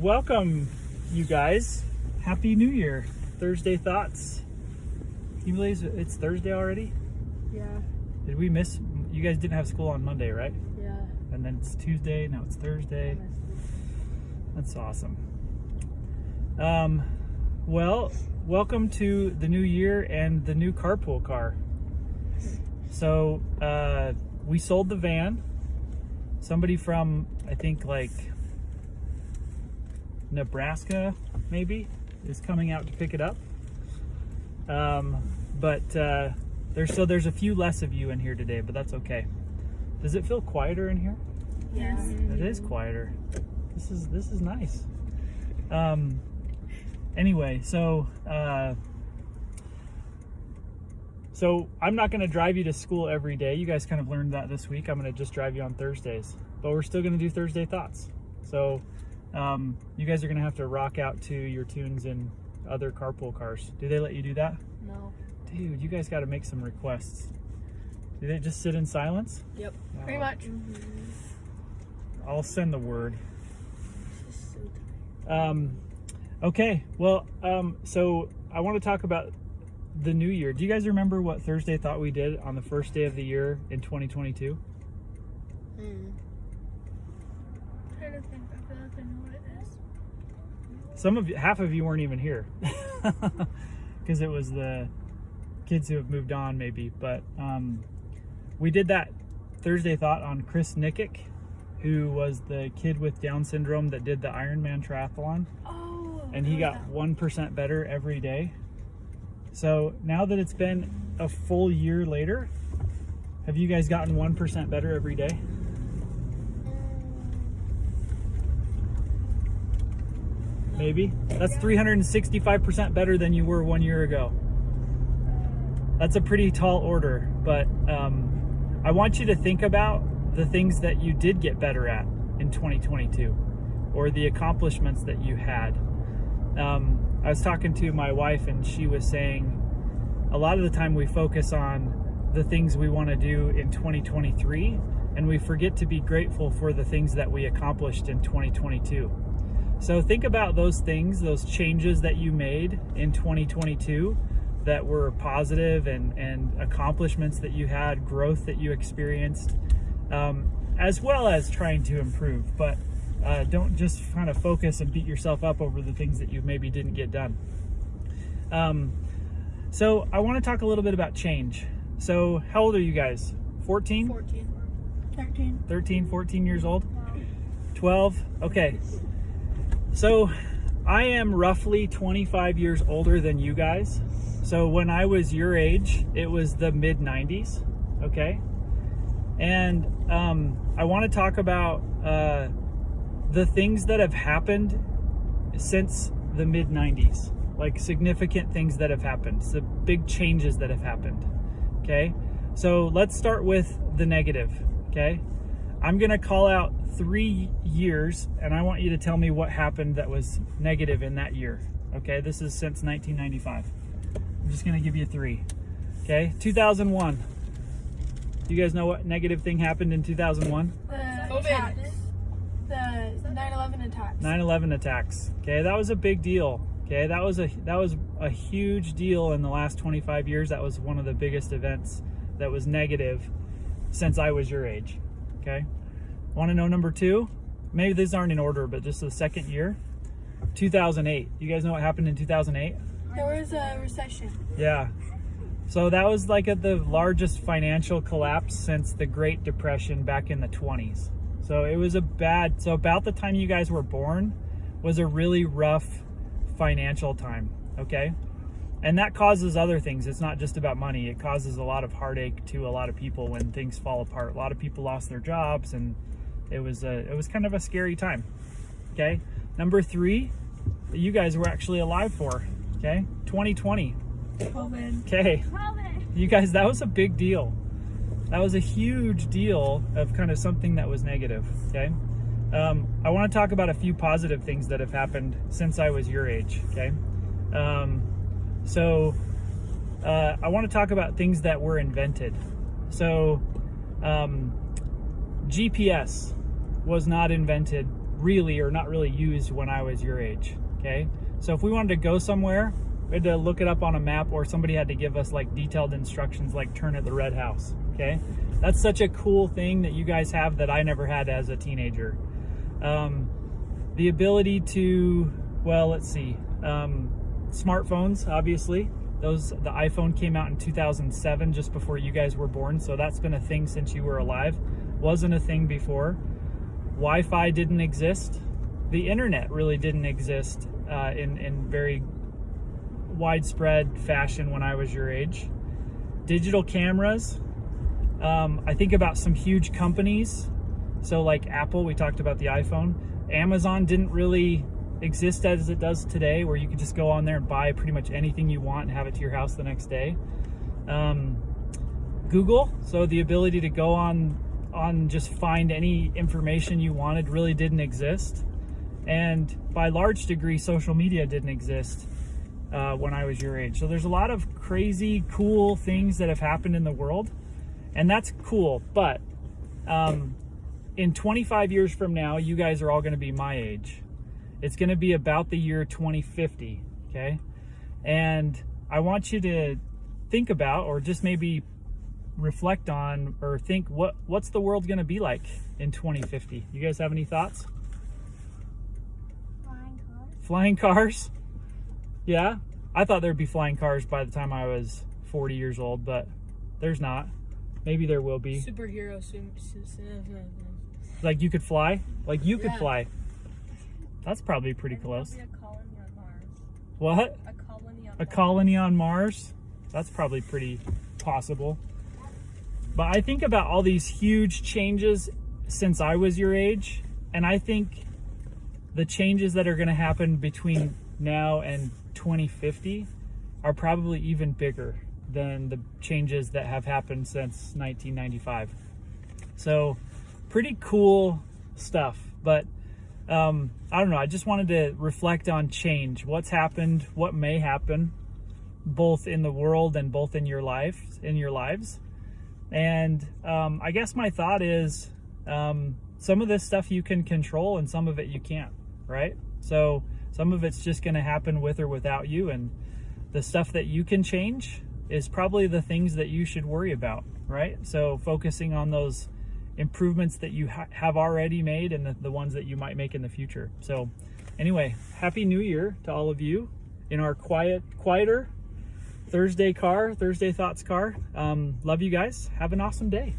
welcome, you guys. Happy New Year. Thursday Thoughts. Can you believe it's Thursday already? Yeah. Did we miss? You guys didn't have school on Monday, right? Yeah. And then it's Tuesday, now it's Thursday. That's awesome. Well, welcome to the new year and the new carpool car. So, we sold the van. Somebody from, I think, like Nebraska, maybe, is coming out to pick it up. There's a few less of you in here today, but that's okay. Does it feel quieter in here? Yes. It is quieter. This is nice. Anyway, so I'm not going to drive you to school every day. You guys kind of learned that this week. I'm going to just drive you on Thursdays, but we're still going to do Thursday Thoughts. So you guys are going to have to rock out to your tunes in other carpool cars. Do they let you do that? No. Dude, you guys got to make some requests. Do they just sit in silence? Yep. Oh. Pretty much. I'll send the word. Okay, well, so I want to talk about the new year. Do you guys remember what Thursday Thought we did on the first day of the year in 2022? I'm trying to think. I feel like I know what it is. Half of you weren't even here because it was the kids who have moved on, maybe. But we did that Thursday Thought on Chris Nickick, who was the kid with Down syndrome that did the Ironman triathlon. And he got 1% better every day. So now that it's been a full year later, have you guys gotten 1% better every day? Maybe. That's 365% better than you were 1 year ago. That's a pretty tall order, but I want you to think about the things that you did get better at in 2022 or the accomplishments that you had. I was talking to my wife and she was saying a lot of the time we focus on the things we want to do in 2023 and we forget to be grateful for the things that we accomplished in 2022. So think about those things, those changes that you made in 2022 that were positive and accomplishments that you had, growth that you experienced, as well as trying to improve. But don't just kind of focus and beat yourself up over the things that you maybe didn't get done. So I want to talk a little bit about change. So how old are you guys? 14? 13. 13, 14 years old? 12? Okay. So I am roughly 25 years older than you guys. So when I was your age, it was the mid 90s. Okay. And I want to talk about the things that have happened since the mid 90s, like significant things that have happened, the big changes that have happened. Okay. So let's start with the negative. Okay. I'm going to call out 3 years and I want you to tell me what happened that was negative in that year. Okay. This is since 1995. I'm just going to give you 3. Okay. 2001. Do you guys know what negative thing happened in 2001? COVID. The 9/11 attacks. 9/11 attacks. Okay, that was a big deal. Okay, that was a huge deal in the last 25 years. That was one of the biggest events that was negative since I was your age. Okay, want to know number 2? Maybe these aren't in order, but just the second year, 2008. You guys know what happened in 2008? There was a recession. Yeah. So that was like the largest financial collapse since the Great Depression back in the 20s. So it was so about the time you guys were born was a really rough financial time, okay? And that causes other things. It's not just about money. It causes a lot of heartache to a lot of people when things fall apart. A lot of people lost their jobs and it was kind of a scary time, okay? Number 3, that you guys were actually alive for, okay? 2020. COVID. Okay. You guys, that was a big deal. That was a huge deal of kind of something that was negative, okay? I want to talk about a few positive things that have happened since I was your age, okay? I want to talk about things that were invented. So, GPS was not invented really, or not really used when I was your age. Okay, so if we wanted to go somewhere, we had to look it up on a map, or somebody had to give us like detailed instructions, like turn at the red house. Okay, that's such a cool thing that you guys have that I never had as a teenager. The ability to, well, let's see, smartphones, obviously. The iPhone came out in 2007, just before you guys were born, so that's been a thing since you were alive. Wasn't a thing before. Wi-Fi didn't exist. The internet really didn't exist in very widespread fashion when I was your age. Digital cameras. I think about some huge companies. So like Apple, we talked about the iPhone. Amazon didn't really exist as it does today, where you could just go on there and buy pretty much anything you want and have it to your house the next day. Google, so the ability to go on just find any information you wanted, really didn't exist. And by large degree, social media didn't exist when I was your age. So there's a lot of crazy, cool things that have happened in the world, and that's cool. But in 25 years from now, you guys are all going to be my age. It's going to be about the year 2050, okay? And I want you to think about, or just maybe reflect on, or think, what's the world going to be like in 2050? You guys have any thoughts? Flying cars. Flying cars? Yeah? I thought there'd be flying cars by the time I was 40 years old, but there's not. Maybe there will be. Superhero. Like you could fly? Like you could Yeah. fly. That's probably pretty close. There'll be a colony on Mars. What? A colony on A colony on Mars? That's probably pretty possible. But I think about all these huge changes since I was your age, and I think the changes that are going to happen between now and 2050 are probably even bigger than the changes that have happened since 1995. So pretty cool stuff. But I don't know, I just wanted to reflect on change, what's happened, what may happen, both in the world and both in your lives. And I guess my thought is, some of this stuff you can control and some of it you can't, right? So some of it's just going to happen with or without you, and the stuff that you can change is probably the things that you should worry about, right? So focusing on those improvements that you have already made, and the ones that you might make in the future. So anyway, Happy New Year to all of you in our quieter Thursday Thoughts car. Love you guys. Have an awesome day.